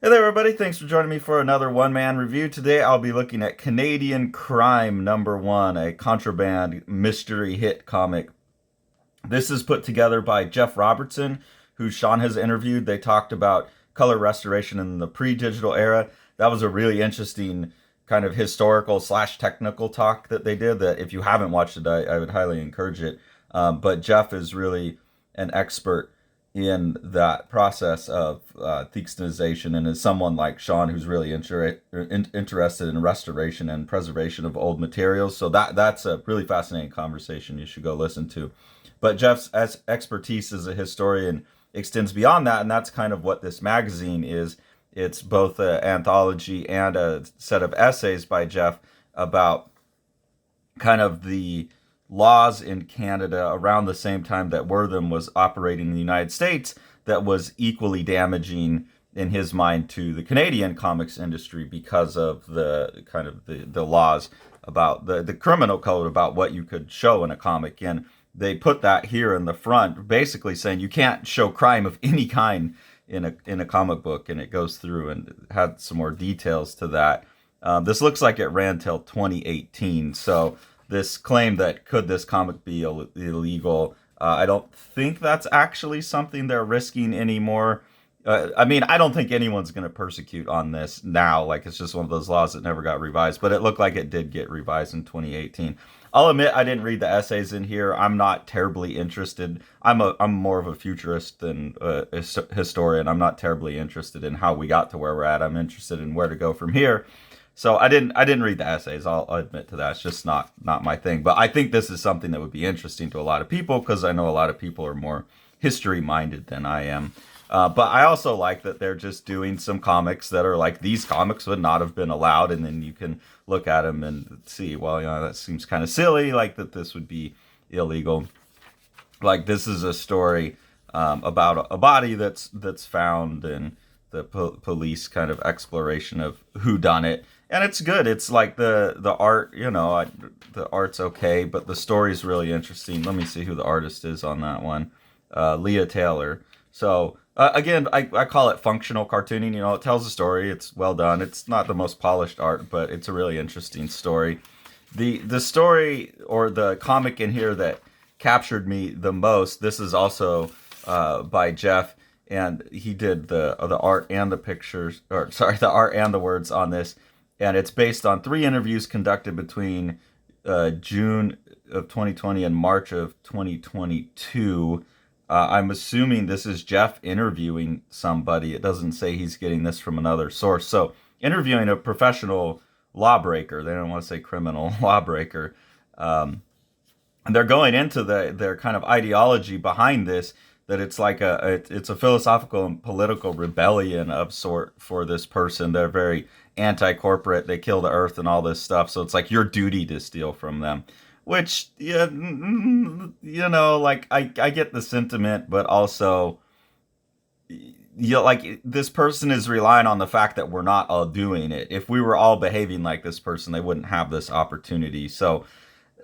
Hey there, everybody. Thanks for joining me for another one-man review. Today, I'll be looking at Canadian Crime #1, a contraband mystery hit comic. This is put together by Jeff Robertson, who Sean has interviewed. They talked about color restoration in the pre-digital era. That was a really interesting kind of historical slash technical talk that they did that if you haven't watched it, I would highly encourage it. But Jeff is really an expert in that process of thecanization, and as someone like Sean who's really interested in restoration and preservation of old materials. So that's a really fascinating conversation you should go listen to. But Jeff's expertise as a historian extends beyond that, and that's kind of what this magazine is. It's both an anthology and a set of essays by Jeff about kind of the laws in Canada around the same time that Wortham was operating in the United States that was equally damaging in his mind to the Canadian comics industry because of the kind of the laws about the criminal code about what you could show in a comic. And they put that here in the front, basically saying you can't show crime of any kind in a comic book, and it goes through and had some more details to that. This looks like it ran till 2018, so this claim that could this comic be illegal, I don't think that's actually something they're risking anymore. I mean, I don't think anyone's going to persecute on this now. Like, it's just one of those laws that never got revised, but it looked like it did get revised in 2018. I'll admit I didn't read the essays in here. I'm not terribly interested. I'm more of a futurist than a historian. I'm not terribly interested in how we got to where we're at. I'm interested in where to go from here. So I didn't read the essays. I'll admit to that. It's just not my thing. But I think this is something that would be interesting to a lot of people because I know a lot of people are more history minded than I am. But I also like that they're just doing some comics that are like these comics would not have been allowed, and then you can look at them and see, well, that seems kind of silly, like that this would be illegal. Like, this is a story about a body that's found, and the police kind of exploration of who done it. And it's good. It's like the art, the art's okay, but the story's really interesting. Let me see who the artist is on that one. Leah Taylor. So again, I call it functional cartooning. It tells a story. It's well done. It's not the most polished art, but it's a really interesting story. The story or the comic in here that captured me the most. This is also by Jeff, and he did the art and the pictures, or sorry, the art and the words on this. And it's based on 3 interviews conducted between June of 2020 and March of 2022. I'm assuming this is Jeff interviewing somebody. It doesn't say he's getting this from another source. So interviewing a professional lawbreaker. They don't want to say criminal lawbreaker. And they're going into their kind of ideology behind this, that it's like it's a philosophical and political rebellion of sort for this person. They're very anti-corporate. They kill the earth and all this stuff. So it's like your duty to steal from them, which, yeah, like I get the sentiment, but also, like, this person is relying on the fact that we're not all doing it. If we were all behaving like this person, they wouldn't have this opportunity. So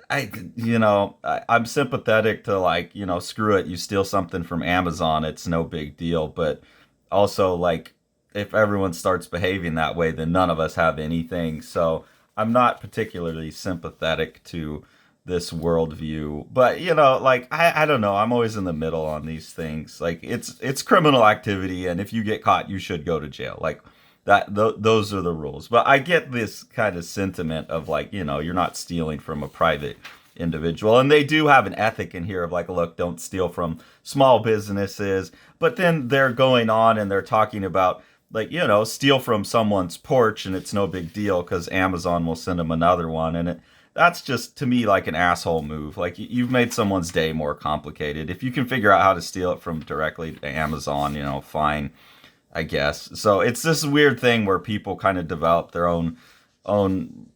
I'm sympathetic to, like, screw it, you steal something from Amazon, it's no big deal. But also, like, if everyone starts behaving that way, then none of us have anything. So I'm not particularly sympathetic to this worldview. But, like, I don't know. I'm always in the middle on these things. Like, it's criminal activity, and if you get caught, you should go to jail. Like, those are the rules. But I get this kind of sentiment of, like, you're not stealing from a private individual. And they do have an ethic in here of, like, look, don't steal from small businesses. But then they're going on and they're talking about, like, steal from someone's porch and it's no big deal because Amazon will send them another one. And that's just, to me, like an asshole move. Like, you've made someone's day more complicated. If you can figure out how to steal it from directly to Amazon, fine, I guess. So it's this weird thing where people kind of develop their own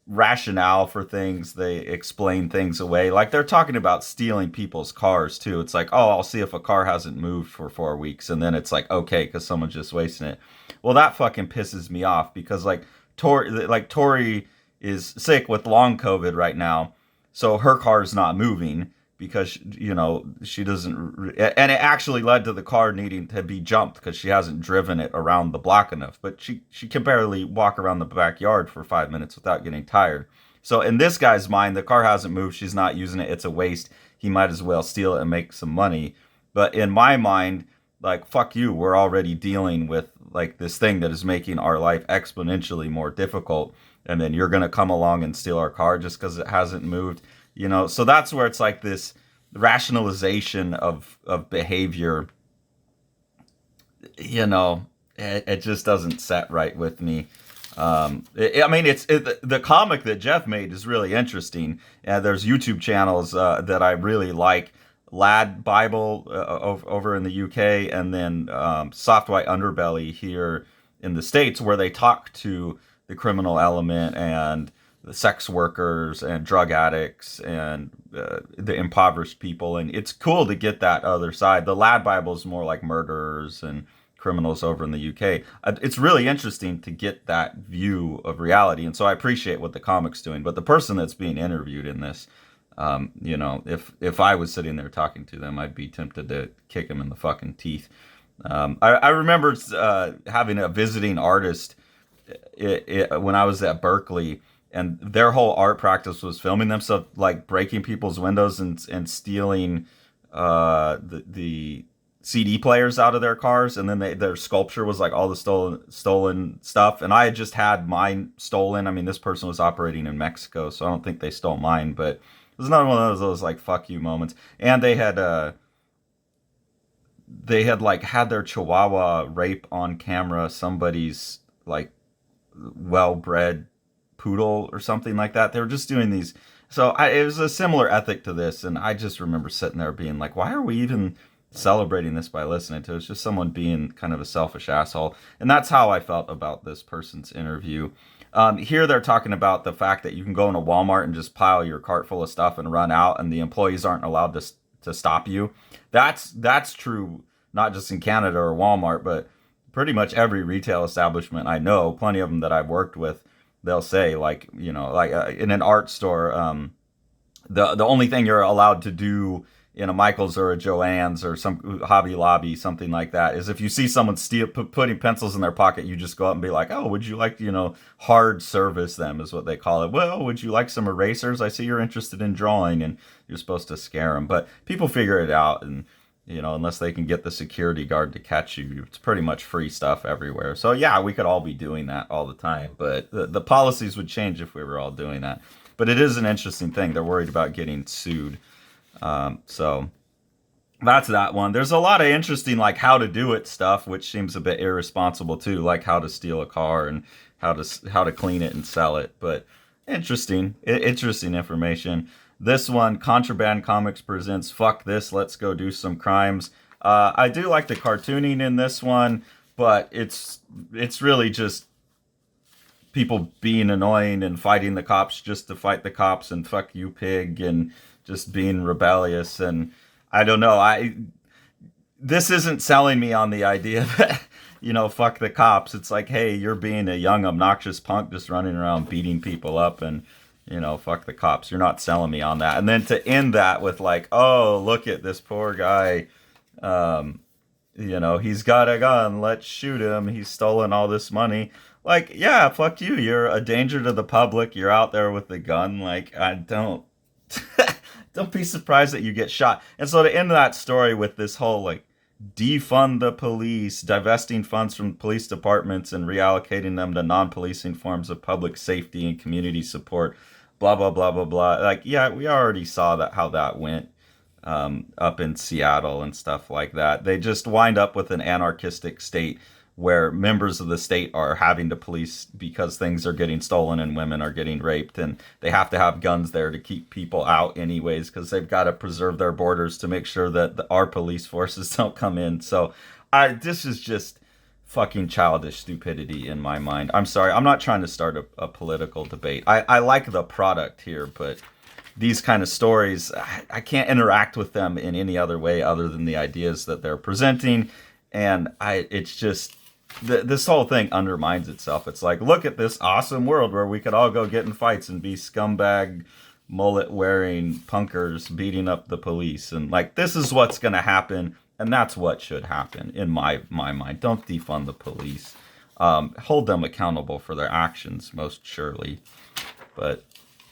rationale for things. They explain things away. Like, they're talking about stealing people's cars too. It's like, oh, I'll see if a car hasn't moved for 4 weeks, and then it's like, okay, because someone's just wasting it. Well, that fucking pisses me off because, like, Tori is sick with long COVID right now, so her car's not moving. because she doesn't, and it actually led to the car needing to be jumped because she hasn't driven it around the block enough. But she can barely walk around the backyard for 5 minutes without getting tired. So in this guy's mind, the car hasn't moved. She's not using it. It's a waste. He might as well steal it and make some money. But in my mind, like, fuck you. We're already dealing with like this thing that is making our life exponentially more difficult. And then you're going to come along and steal our car just because it hasn't moved. So that's where it's like this rationalization of behavior. It just doesn't set right with me. The comic that Jeff made is really interesting. There's YouTube channels that I really like. Lad Bible over in the UK, and then Soft White Underbelly here in the States, where they talk to the criminal element and the sex workers and drug addicts and the impoverished people. And it's cool to get that other side. The Lad Bible is more like murderers and criminals over in the UK. It's really interesting to get that view of reality. And so I appreciate what the comic's doing. But the person that's being interviewed in this, if I was sitting there talking to them, I'd be tempted to kick him in the fucking teeth. I remember having a visiting artist when I was at Berkeley, and their whole art practice was filming themselves, like breaking people's windows and stealing the CD players out of their cars, and then their sculpture was like all the stolen stuff. And I had just had mine stolen. I mean, this person was operating in Mexico, so I don't think they stole mine, but it was another one of those like fuck you moments. And they had like had their Chihuahua rape on camera somebody's like well-bred poodle or something like that. They were just doing these. So it was a similar ethic to this, and I just remember sitting there being like, why are we even celebrating this by listening to it? It's just someone being kind of a selfish asshole. And that's how I felt about this person's interview. Here they're talking about the fact that you can go into Walmart and just pile your cart full of stuff and run out, and the employees aren't allowed to stop you. That's true, not just in Canada or Walmart, but pretty much every retail establishment I know. Plenty of them that I've worked with, they'll say like in an art store, the only thing you're allowed to do in a Michael's or a Joann's or some Hobby Lobby, something like that, is if you see someone putting pencils in their pocket, you just go up and be like, oh, would you like hard service them is what they call it. Well, would you like some erasers? I see you're interested in drawing, and you're supposed to scare them. But people figure it out, and unless they can get the security guard to catch you, it's pretty much free stuff everywhere. So yeah, we could all be doing that all the time, but the policies would change if we were all doing that. But it is an interesting thing. They're worried about getting sued. So that's that one. There's a lot of interesting like how to do it stuff, which seems a bit irresponsible too, like how to steal a car and how to clean it and sell it. But interesting information. This one, Contraband Comics presents Fuck This, Let's Go Do Some Crimes. I do like the cartooning in this one, but it's really just people being annoying and fighting the cops just to fight the cops, and fuck you, pig, and just being rebellious. And I don't know, this isn't selling me on the idea that, fuck the cops. It's like, hey, you're being a young, obnoxious punk just running around beating people up, and, fuck the cops. You're not selling me on that. And then to end that with like, oh, look at this poor guy. He's got a gun. Let's shoot him. He's stolen all this money. Like, yeah, fuck you. You're a danger to the public. You're out there with the gun. Like, I don't be surprised that you get shot. And so to end that story with this whole like defund the police, divesting funds from police departments and reallocating them to non-policing forms of public safety and community support, blah, blah, blah, blah, blah. Like, yeah, we already saw how that went up in Seattle and stuff like that. They just wind up with an anarchistic state where members of the state are having to police because things are getting stolen and women are getting raped, and they have to have guns there to keep people out anyways because they've got to preserve their borders to make sure that our police forces don't come in. So this is just fucking childish stupidity in my mind. I'm sorry, I'm not trying to start a political debate. I like the product here, but these kind of stories, I can't interact with them in any other way other than the ideas that they're presenting. And it's just, this whole thing undermines itself. It's like, look at this awesome world where we could all go get in fights and be scumbag, mullet wearing punkers beating up the police, and like this is what's going to happen, and that's what should happen in my mind. Don't defund the police. Hold them accountable for their actions, most surely. But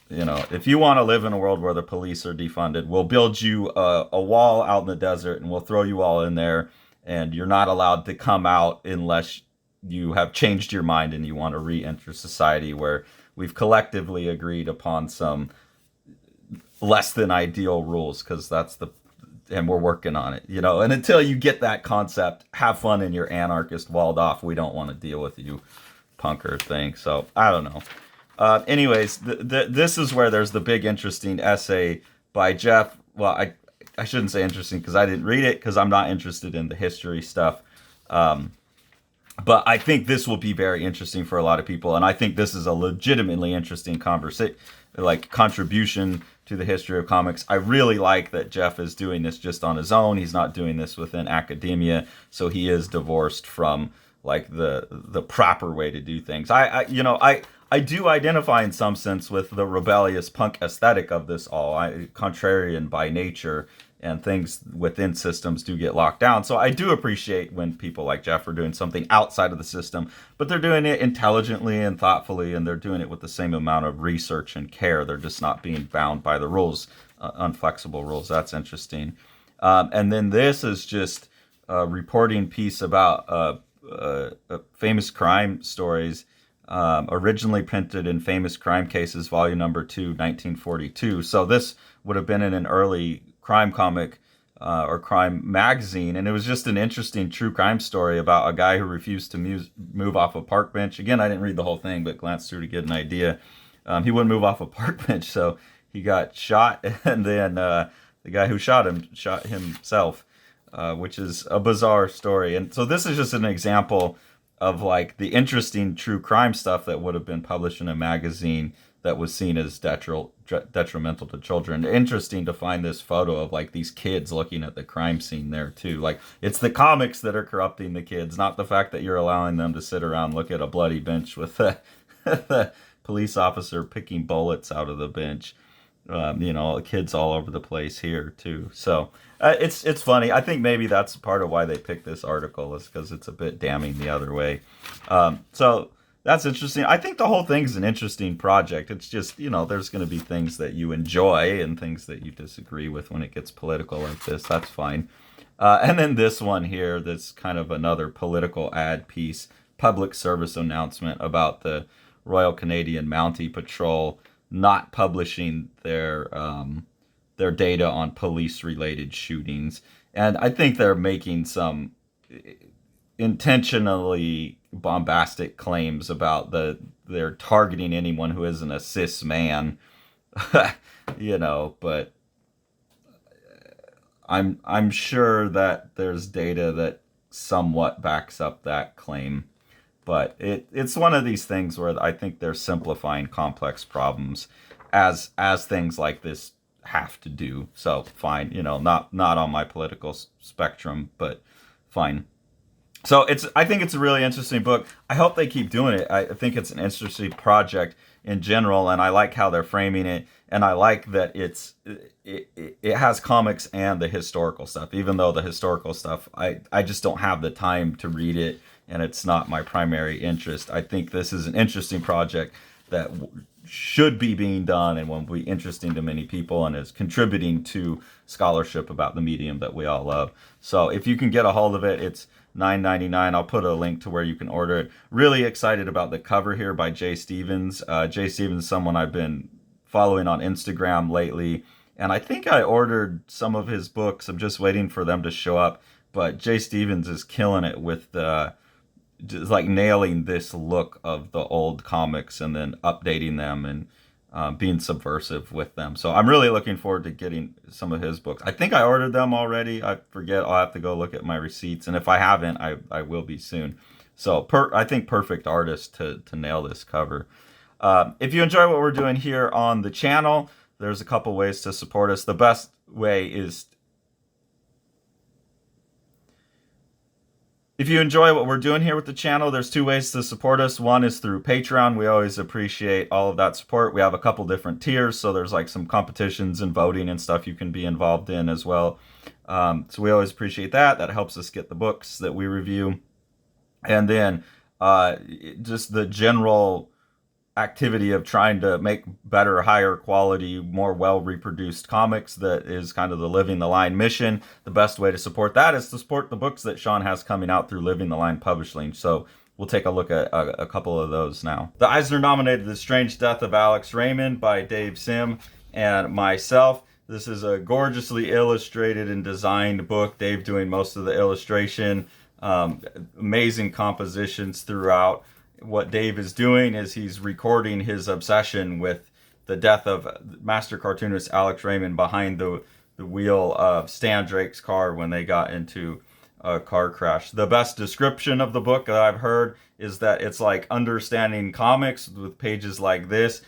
if you want to live in a world where the police are defunded, we'll build you a wall out in the desert, and we'll throw you all in there, and you're not allowed to come out unless you have changed your mind and you want to re-enter society where we've collectively agreed upon some less than ideal rules, because and we're working on it, and until you get that concept, have fun in your anarchist walled off, we don't want to deal with you punker thing. So I don't know. Anyways, this is where there's the big interesting essay by Jeff. Well, I shouldn't say interesting because I didn't read it because I'm not interested in the history stuff. But I think this will be very interesting for a lot of people, and I think this is a legitimately interesting contribution to the history of comics. I really like that Jeff is doing this just on his own. He's not doing this within academia, so he is divorced from like the proper way to do things. I do identify in some sense with the rebellious punk aesthetic of this all. Contrarian by nature, and things within systems do get locked down. So I do appreciate when people like Jeff are doing something outside of the system, but they're doing it intelligently and thoughtfully, and they're doing it with the same amount of research and care. They're just not being bound by the rules, unflexible rules. That's interesting. And then this is just a reporting piece about famous crime stories, originally printed in Famous Crime Cases, volume number 2, 1942. So this would have been in an early crime comic or crime magazine, and it was just an interesting true crime story about a guy who refused to move off a park bench. Again, I didn't read the whole thing, but glanced through to get an idea. He wouldn't move off a park bench, so he got shot, and then the guy who shot him shot himself, which is a bizarre story. And so this is just an example of like the interesting true crime stuff that would have been published in a magazine that was seen as detrimental to children. Interesting to find this photo of like these kids looking at the crime scene there too. Like it's the comics that are corrupting the kids, not the fact that you're allowing them to sit around, look at a bloody bench with the police officer picking bullets out of the bench. Kids all over the place here too. So it's funny. I think maybe that's part of why they picked this article, is because it's a bit damning the other way. So that's interesting. I think the whole thing's an interesting project. It's just, there's going to be things that you enjoy and things that you disagree with when it gets political like this. That's fine. And then this one here, that's kind of another political ad piece, public service announcement about the Royal Canadian Mountie Patrol not publishing their data on police-related shootings. And I think they're making some intentionally bombastic claims about they're targeting anyone who isn't a cis man, but I'm sure that there's data that somewhat backs up that claim. But it's one of these things where I think they're simplifying complex problems as things like this have to do. So fine, not on my political spectrum, but fine. So I think it's a really interesting book. I hope they keep doing it. I think it's an interesting project in general, and I like how they're framing it, and I like that it has comics and the historical stuff, even though the historical stuff, I just don't have the time to read it, and it's not my primary interest. I think this is an interesting project that should be being done and will be interesting to many people, and is contributing to scholarship about the medium that we all love. So if you can get a hold of it, it's $9.99. I'll put a link to where you can order it. Really excited about the cover here by Jay Stevens. Jay Stevens is someone I've been following on Instagram lately, and I think I ordered some of his books. I'm just waiting for them to show up. But Jay Stevens is killing it with just like nailing this look of the old comics and then updating them and being subversive with them. So I'm really looking forward to getting some of his books. I think I ordered them already. I forget. I'll have to go look at my receipts. And if I haven't, I will be soon. So I think perfect artist to nail this cover. If you enjoy what we're doing here on the channel, there's a couple ways to support us. The best way is If you enjoy what we're doing here with the channel, there's two ways to support us. One is through Patreon. We always appreciate all of that support. We have a couple different tiers, so there's like some competitions and voting and stuff you can be involved in as well. So we always appreciate that. That helps us get the books that we review. And then just the general activity of trying to make better, higher quality, more well reproduced comics. That is kind of the Living the Line mission. The best way to support that is to support the books that Sean has coming out through Living the Line Publishing. So we'll take a look at a couple of those now. The Eisner nominated The Strange Death of Alex Raymond by Dave Sim and myself. This is a gorgeously illustrated and designed book. Dave doing most of the illustration. Amazing compositions throughout. What Dave is doing is he's recording his obsession with the death of master cartoonist Alex Raymond behind the wheel of Stan Drake's car when they got into a car crash. The best description of the book that I've heard is that it's like understanding comics with pages like this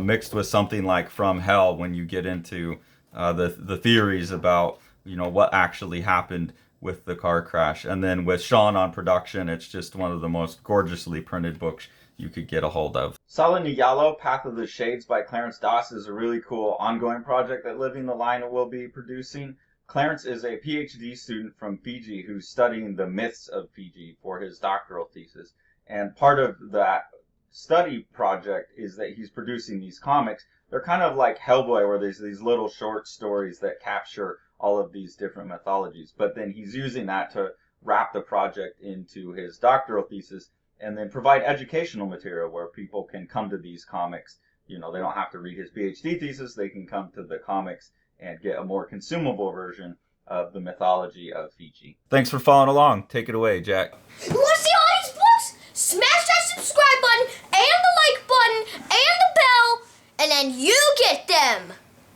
mixed with something like From Hell when you get into the theories about, you know, what actually happened with the car crash. And then with Sean on production, it's just one of the most gorgeously printed books you could get a hold of. Sala Niyalo, Path of the Shades by Clarence Doss is a really cool ongoing project that Living the Line will be producing. Clarence is a PhD student from Fiji who's studying the myths of Fiji for his doctoral thesis. And part of that study project is that he's producing these comics. They're kind of like Hellboy, where there's these little short stories that capture all of these different mythologies. But then he's using that to wrap the project into his doctoral thesis and then provide educational material where people can come to these comics. You know, they don't have to read his PhD thesis. They can come to the comics and get a more consumable version of the mythology of Fiji. Thanks for following along. Take it away, Jack. You want to see all these books? Smash that subscribe button and the like button and the bell, and then you get them.